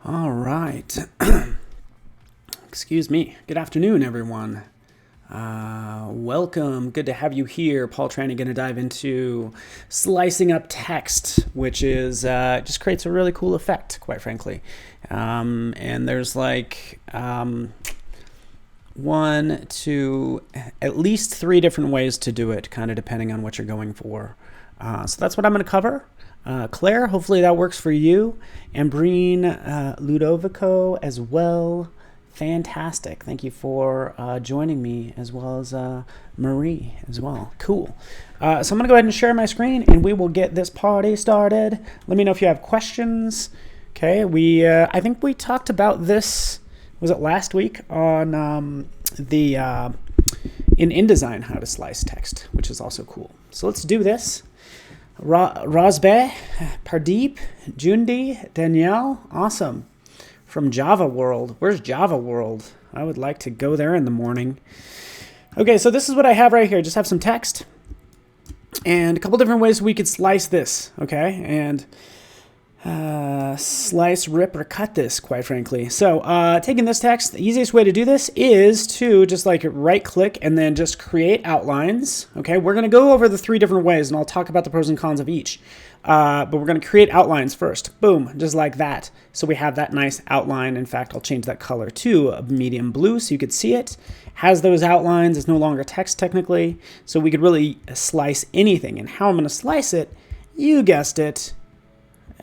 All right. Excuse me. Good afternoon, everyone. Welcome. Good to have you here. Paul Tranny going to dive into slicing up text, which is just creates a really cool effect, quite frankly. And there's like one, two, at least three different ways to do it, kind of depending on what you're going for. So that's what I'm going to cover. Claire, hopefully that works for you. Ambreen, Ludovico as well. Fantastic. Thank you for joining me, as well as Marie as well. Cool. So I'm going to go ahead and share my screen, and we will get this party started. Let me know if you have questions. Okay, I think we talked about this, was it last week, on in InDesign, how to slice text, which is also cool. So let's do this. Razbe, Pardeep, Jundi, Danielle, awesome. From Java World. Where's Java World? I would like to go there in the morning. Okay, so this is what I have right here. Just have some text and a couple different ways we could slice this, okay? And slice, rip, or cut this, quite frankly. So taking this text, the easiest way to do this is to just like right click and then just create outlines. Okay, we're going to go over the three different ways and I'll talk about the pros and cons of each. But we're going to create outlines first. Boom, just like that. So we have that nice outline. In fact, I'll change that color to a medium blue so you could see it. Has those outlines. It's no longer text technically. So we could really slice anything. And how I'm going to slice it, you guessed it.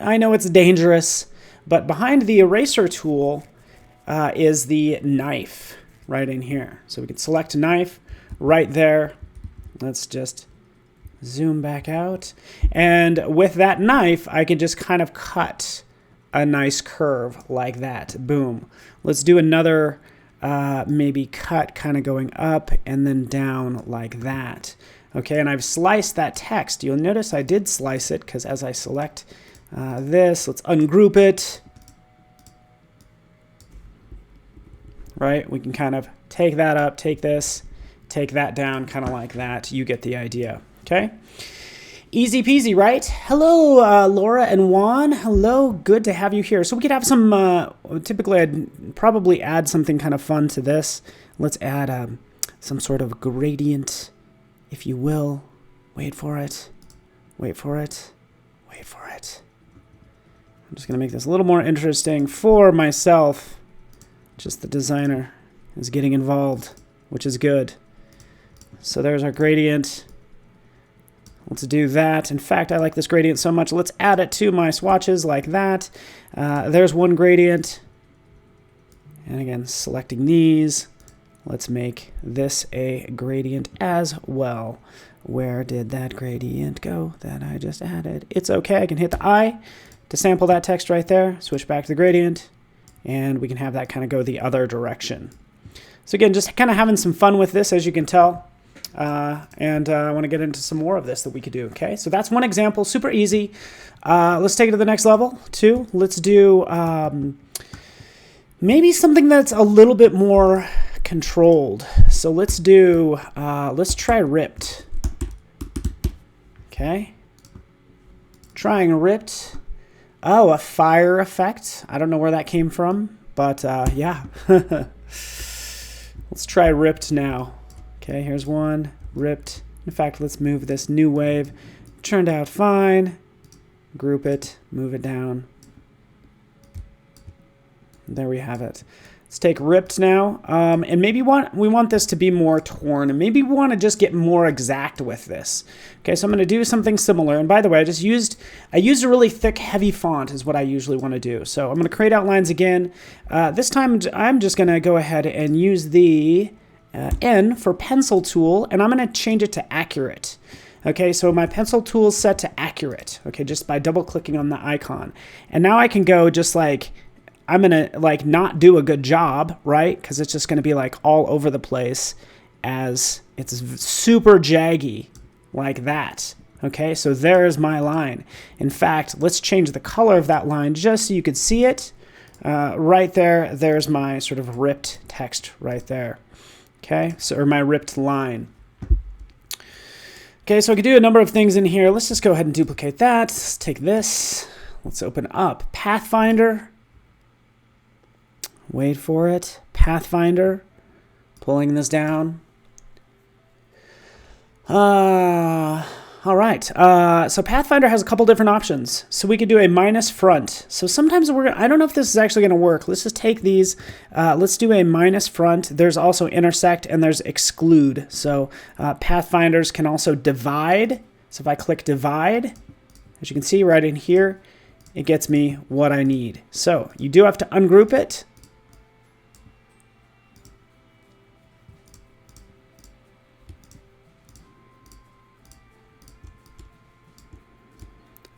I know it's dangerous, but behind the eraser tool is the knife right in here. So we can select knife right there. Let's just zoom back out. And with that knife, I can just kind of cut a nice curve like that. Boom. Let's do another maybe cut kind of going up and then down like that. Okay, and I've sliced that text. You'll notice I did slice it because as I select this, let's ungroup it. Right, we can kind of take that up, take this, take that down, kind of like that. You get the idea. Okay, easy peasy, right? Hello, Laura and Juan. Hello, good to have you here. So we could have some, typically I'd probably add something kind of fun to this. Let's add some sort of gradient, if you will. Wait for it, wait for it, wait for it. I'm just going to make this a little more interesting for myself. Just the designer is getting involved, which is good. So there's our gradient. Let's do that. In fact, I like this gradient so much. Let's add it to my swatches like that. There's one gradient. And again, selecting these. Let's make this a gradient as well. Where did that gradient go that I just added? It's okay. I can hit the I to sample that text right there. Switch back to the gradient. And we can have that kind of go the other direction. So again, just kind of having some fun with this, as you can tell. And I want to get into some more of this that we could do. Okay, so that's one example, super easy. Let's take it to the next level, too. Let's do maybe something that's a little bit more controlled. So let's do, let's try ripped. Okay, trying ripped. Oh, a fire effect. I don't know where that came from, but yeah. Let's try ripped now. Okay, here's one, ripped. In fact, let's move this new wave. Turned out fine. Group it, move it down. There we have it. Let's take ripped now. And maybe we want this to be more torn, and maybe we want to just get more exact with this. Okay, so I'm going to do something similar. And by the way, I used a really thick, heavy font is what I usually want to do. So I'm going to create outlines again. This time I'm just going to go ahead and use the N for pencil tool, and I'm going to change it to accurate. Okay, so my pencil tool is set to accurate. Okay, just by double clicking on the icon. And now I can go just like, I'm going to like not do a good job, right? Because it's just going to be like all over the place as it's super jaggy like that. Okay, so there's my line. In fact, let's change the color of that line just so you could see it. Right there, there's my sort of ripped text right there. Okay, so or my ripped line. Okay, so I could do a number of things in here. Let's just go ahead and duplicate that. Let's take this. Let's open up Pathfinder. Wait for it. Pathfinder. Pulling this down. All right. So Pathfinder has a couple different options. So we could do a minus front. So sometimes I don't know if this is actually going to work. Let's just take these. Let's do a minus front. There's also intersect and there's exclude. So Pathfinders can also divide. So if I click divide, as you can see right in here, it gets me what I need. So you do have to ungroup it.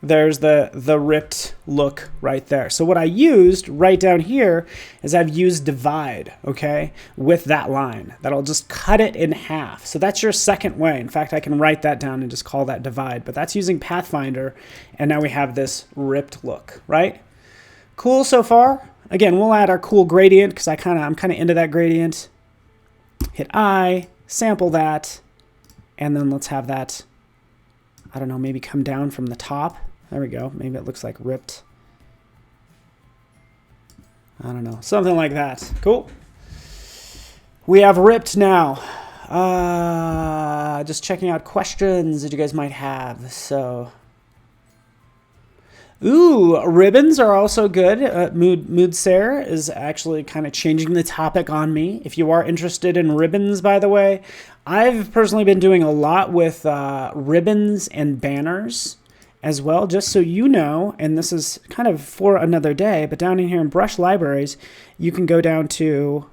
There's the ripped look right there. So what I used right down here is I've used divide, okay, with that line. That'll just cut it in half. So that's your second way. In fact, I can write that down and just call that divide. But that's using Pathfinder, and now we have this ripped look, right? Cool so far. Again, we'll add our cool gradient because I'm kind of into that gradient. Hit I, sample that, and then let's have that, I don't know, maybe come down from the top. There we go. Maybe it looks like ripped. I don't know. Something like that. Cool. We have ripped now. Just checking out questions that you guys might have. So, ooh, ribbons are also good. Mood Sarah is actually kind of changing the topic on me. If you are interested in ribbons, by the way, I've personally been doing a lot with ribbons and banners as well, just so you know, and this is kind of for another day, but down in here in brush libraries, you can go down to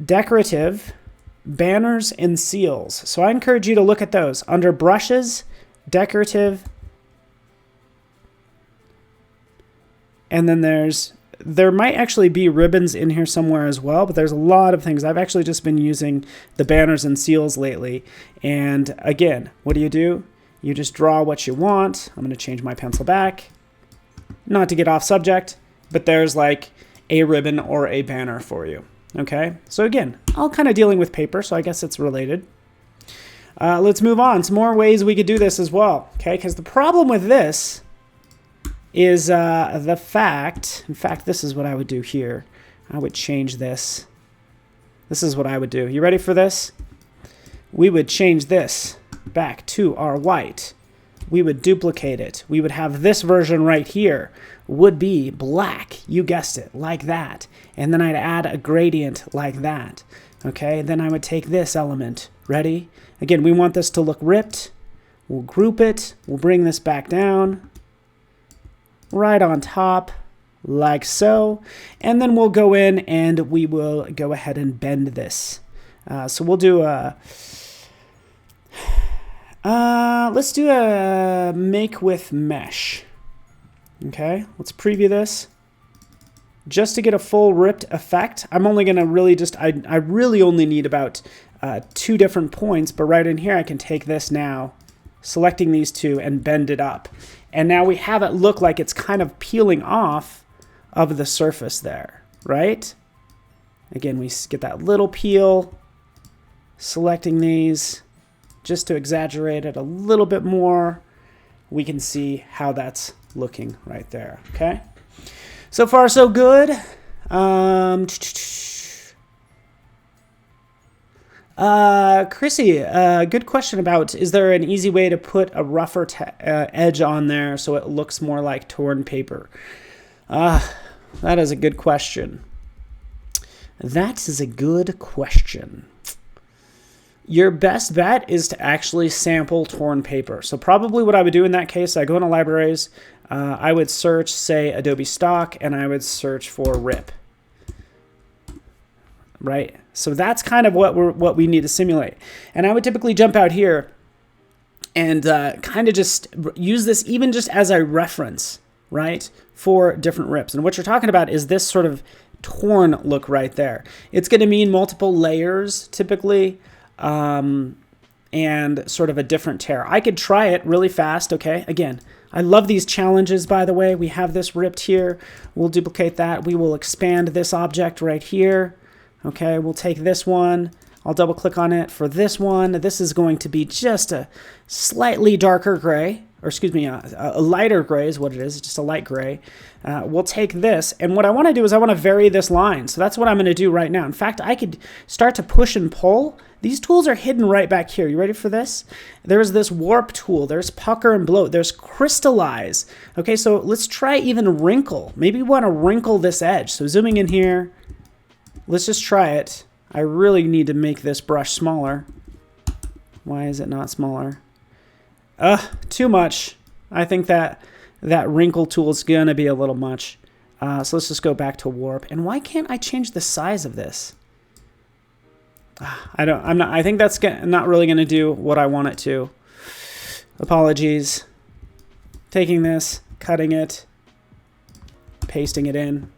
decorative, banners, and seals. So I encourage you to look at those. Under brushes, decorative, and then there might actually be ribbons in here somewhere as well, but there's a lot of things. I've actually just been using the banners and seals lately. And again, what do? You just draw what you want. I'm going to change my pencil back. Not to get off subject, but there's like a ribbon or a banner for you. Okay, so again, all kind of dealing with paper, so I guess it's related. Let's move on. Some more ways we could do this as well. Okay, because the problem with this is the fact, in fact, this is what I would do here. I would change this. This is what I would do. You ready for this? We would change this back to our white. We would duplicate it. We would have this version right here would be black. You guessed it, like that. And then I'd add a gradient like that. Okay, then I would take this element. Ready? Again, we want this to look ripped. We'll group it. We'll bring this back down. Right on top, like so. And then we'll go in and we will go ahead and bend this. So we'll do a... let's do a make with mesh. Okay, let's preview this. Just to get a full ripped effect, I'm only going to really just, I really only need about 2 different points, but right in here I can take this now, selecting these 2 and bend it up. And now we have it look like it's kind of peeling off of the surface there, right? Again, we get that little peel, selecting these. Just to exaggerate it a little bit more, we can see how that's looking right there, okay? So far, so good. Chrissy, good question about, is there an easy way to put a rougher edge on there so it looks more like torn paper? That is a good question. That is a good question. Your best bet is to actually sample torn paper. So probably what I would do in that case, I go into libraries, I would search, say, Adobe Stock, and I would search for rip. Right? So that's kind of what we need to simulate. And I would typically jump out here and kind of just use this even just as a reference, right, for different rips. And what you're talking about is this sort of torn look right there. It's going to mean multiple layers typically. And sort of a different tear. I could try it really fast, okay? Again, I love these challenges, by the way. We have this ripped here. We'll duplicate that. We will expand this object right here. Okay, we'll take this one. I'll double click on it for this one. This is going to be just a slightly darker gray, or excuse me, a lighter gray is what it is, just a light gray. We'll take this, and what I want to do is I want to vary this line. So that's what I'm going to do right now. In fact, I could start to push and pull. These tools are hidden right back here. You ready for this? There's this warp tool. There's pucker and bloat. There's crystallize. Okay, so let's try even wrinkle. Maybe we want to wrinkle this edge. So zooming in here, let's just try it. I really need to make this brush smaller. Why is it not smaller? Too much. I think that wrinkle tool is going to be a little much. So let's just go back to warp. And why can't I change the size of this? I think that's not really going to do what I want it to. Apologies. Taking this, cutting it, pasting it in,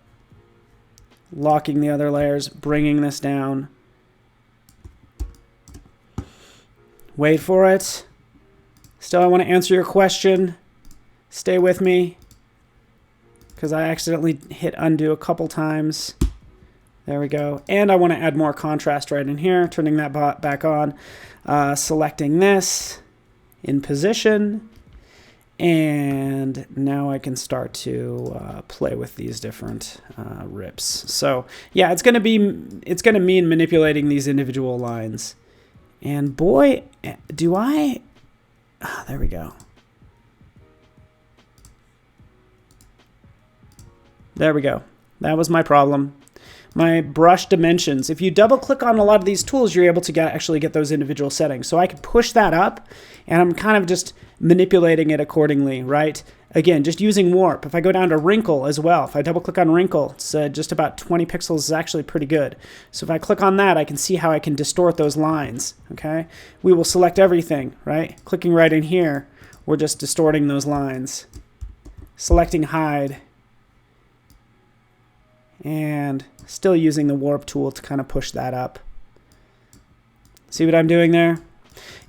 locking the other layers, bringing this down. Wait for it. Still, I want to answer your question. Stay with me, because I accidentally hit undo a couple times. There we go. And I want to add more contrast right in here, turning that back on, selecting this in position. And now I can start to play with these different rips. So yeah, it's going to mean manipulating these individual lines. And boy, do I, there we go. There we go. That was my problem. My brush dimensions. If you double click on a lot of these tools, you're able to actually get those individual settings. So I can push that up, and I'm kind of just manipulating it accordingly, right? Again, just using warp. If I go down to wrinkle as well, if I double click on wrinkle, it's just about 20 pixels is actually pretty good. So if I click on that, I can see how I can distort those lines, okay? We will select everything, right? Clicking right in here, we're just distorting those lines. Selecting hide. And still using the warp tool to kind of push that up. See what I'm doing there?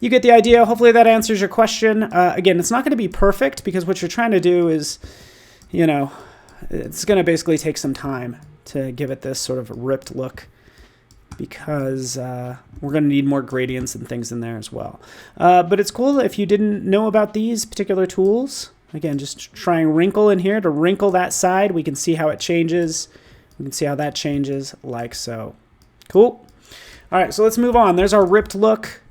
You get the idea. Hopefully that answers your question. Again, it's not going to be perfect because what you're trying to do is, you know, it's going to basically take some time to give it this sort of ripped look, because we're going to need more gradients and things in there as well. But it's cool if you didn't know about these particular tools. Again, just trying wrinkle in here to wrinkle that side. We can see how it changes. We can see how that changes like so. Cool. All right, so let's move on. There's our ripped look.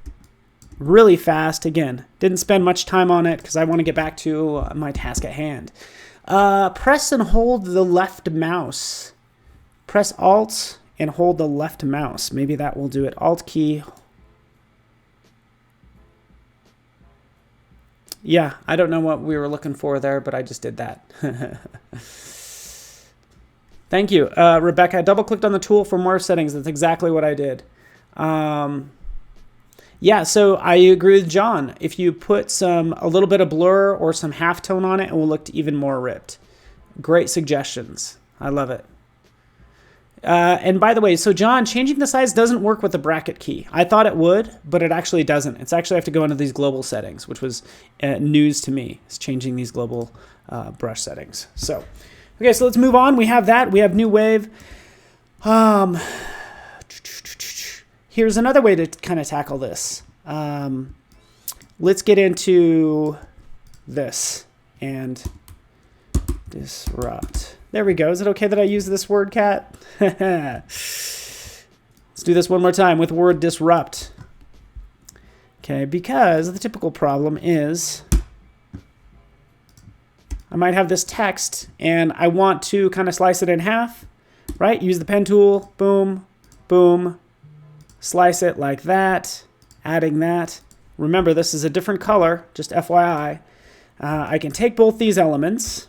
Really fast. Again, didn't spend much time on it because I want to get back to my task at hand. Press and hold the left mouse. Press Alt and hold the left mouse. Maybe that will do it. Alt key. Yeah, I don't know what we were looking for there, but I just did that. Thank you. Rebecca, I double-clicked on the tool for more settings. That's exactly what I did. Yeah, so I agree with John. If you put a little bit of blur or some halftone on it, it will look even more ripped. Great suggestions. I love it. And by the way, so John, changing the size doesn't work with the bracket key. I thought it would, but it actually doesn't. It's actually I have to go into these global settings, which was news to me. It's changing these global brush settings. So, okay, so let's move on. We have that. We have new wave. Here's another way to kind of tackle this. Let's get into this and disrupt. There we go. Is it okay that I use this word, Kat? Let's do this one more time with word disrupt. Okay, because the typical problem is I might have this text and I want to kind of slice it in half, right? Use the pen tool, boom, boom, slice it like that, adding that. Remember, this is a different color, just FYI. I can take both these elements,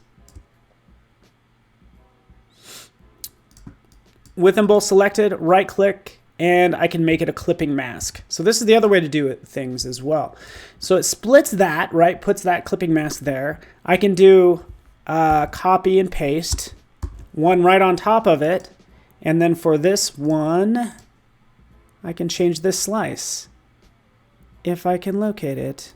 with them both selected, right click, and I can make it a clipping mask. So this is the other way to do things as well. So it splits that, right, puts that clipping mask there. I can do copy and paste, one right on top of it, and then for this one, I can change this slice if I can locate it.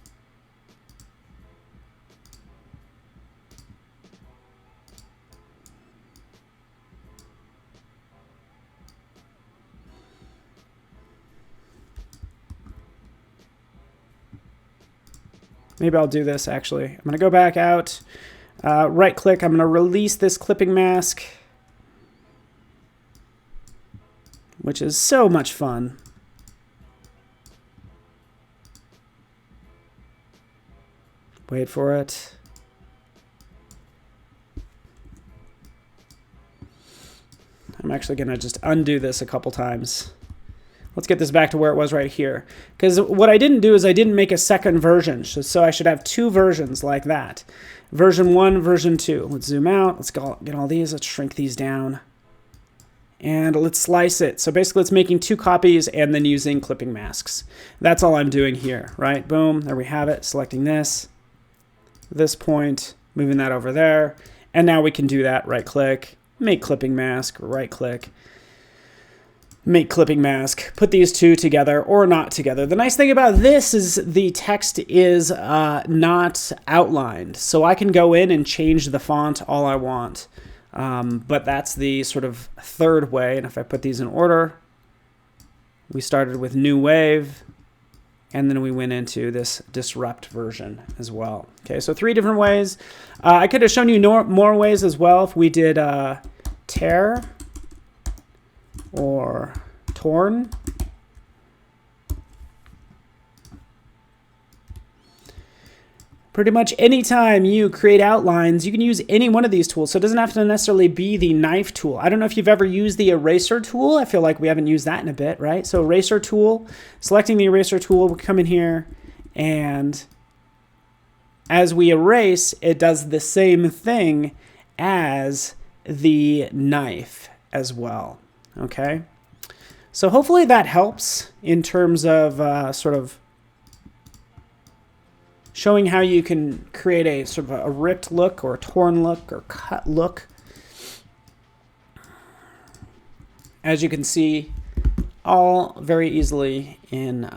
Maybe I'll do this actually. I'm going to go back out, right click. I'm going to release this clipping mask, which is so much fun. Wait for it. I'm actually going to just undo this a couple times. Let's get this back to where it was right here. Because what I didn't do is I didn't make a second version. So I should have two versions like that. Version 1, version 2. Let's zoom out. Let's get all these. Let's shrink these down. And let's slice it. So basically it's making two copies and then using clipping masks. That's all I'm doing here, right? Boom, there we have it. Selecting this point, moving that over there. And now we can do that. Right click, make clipping mask, right click, make clipping mask, put these two together or not together. The nice thing about this is the text is not outlined. So I can go in and change the font all I want. But that's the sort of third way. And if I put these in order, we started with new wave, and then we went into this disrupt version as well. Okay, so 3 different ways. I could have shown you more ways as well if we did tear or torn. Pretty much anytime you create outlines, you can use any one of these tools. So it doesn't have to necessarily be the knife tool. I don't know if you've ever used the eraser tool. I feel like we haven't used that in a bit, right? So eraser tool, selecting the eraser tool, we come in here, and as we erase, it does the same thing as the knife as well, okay? So hopefully that helps in terms of sort of showing how you can create a sort of a ripped look or a torn look or cut look. As you can see, all very easily in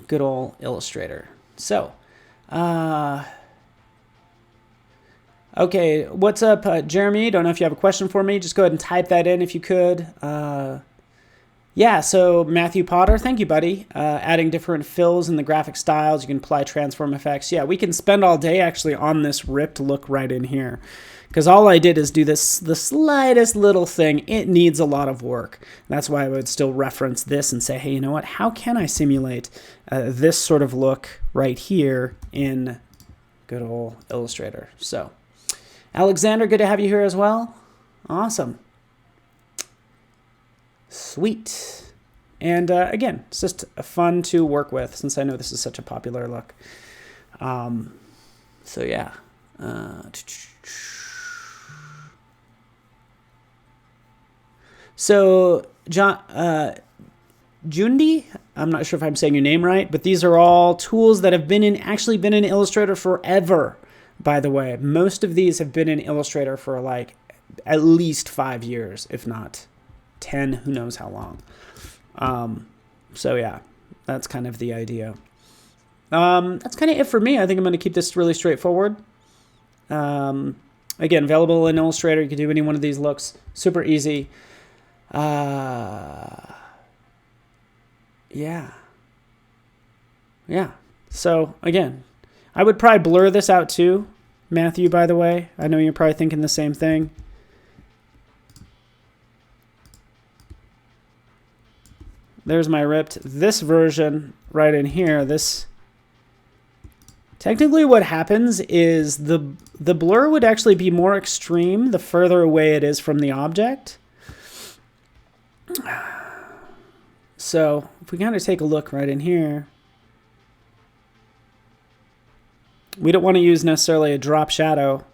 good old Illustrator. So, okay, what's up, Jeremy? Don't know if you have a question for me. Just go ahead and type that in if you could. Yeah, so Matthew Potter, thank you, buddy. Adding different fills in the graphic styles. You can apply transform effects. Yeah, we can spend all day actually on this ripped look right in here. Because all I did is do this, the slightest little thing. It needs a lot of work. That's why I would still reference this and say, hey, you know what? How can I simulate this sort of look right here in good old Illustrator? So, Alexander, good to have you here as well. Awesome. Sweet. And again, it's just fun to work with since I know this is such a popular look. So yeah. So John, Jundi, I'm not sure if I'm saying your name right, but these are all tools that have actually been in Illustrator forever, by the way. Most of these have been in Illustrator for like at least 5 years, if not 10, who knows how long. So yeah, that's kind of the idea. That's kind of it for me. I think I'm going to keep this really straightforward. Again, available in Illustrator. You can do any one of these looks. Super easy. Yeah. So again, I would probably blur this out too, Matthew, by the way. I know you're probably thinking the same thing. There's my ripped. This version right in here, this technically what happens is the blur would actually be more extreme the further away it is from the object. So if we kind of take a look right in here, we don't want to use necessarily a drop shadow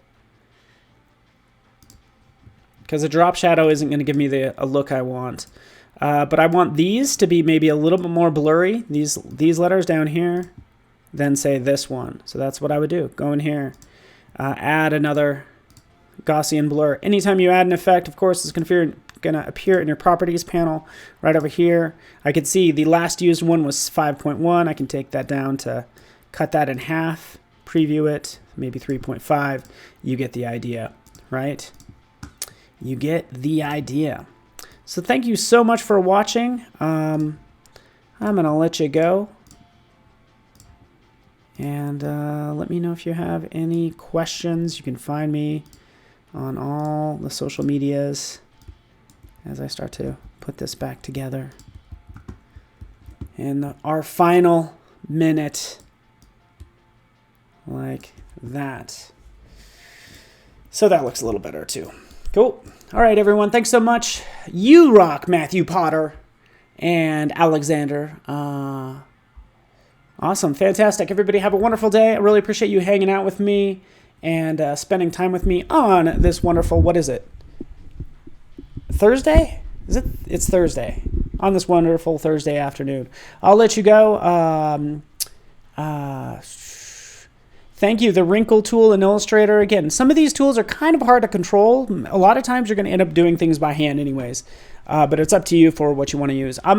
because a drop shadow isn't going to give me a look I want. But I want these to be maybe a little bit more blurry, these letters down here, than say this one. So that's what I would do. Go in here, add another Gaussian blur. Anytime you add an effect, of course, it's going to appear in your properties panel right over here. I can see the last used one was 5.1. I can take that down to cut that in half, preview it, maybe 3.5. You get the idea, right? You get the idea. So thank you so much for watching. I'm going to let you go. And let me know if you have any questions. You can find me on all the social medias as I start to put this back together. And our final minute, like that. So that looks a little better too. Cool. All right, everyone. Thanks so much. You rock, Matthew Potter and Alexander. Awesome. Fantastic. Everybody have a wonderful day. I really appreciate you hanging out with me and spending time with me on this wonderful, what is it? Thursday? Is it? It's Thursday. On this wonderful Thursday afternoon. I'll let you go. Thank you. The wrinkle tool in Illustrator. Again, some of these tools are kind of hard to control. A lot of times you're going to end up doing things by hand anyways. But it's up to you for what you want to use. I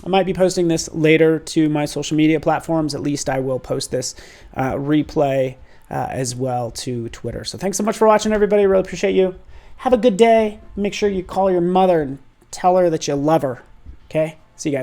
might be posting this later to my social media platforms. At least I will post this replay as well to Twitter. So thanks so much for watching, everybody. Really appreciate you. Have a good day. Make sure you call your mother and tell her that you love her. Okay? See you guys.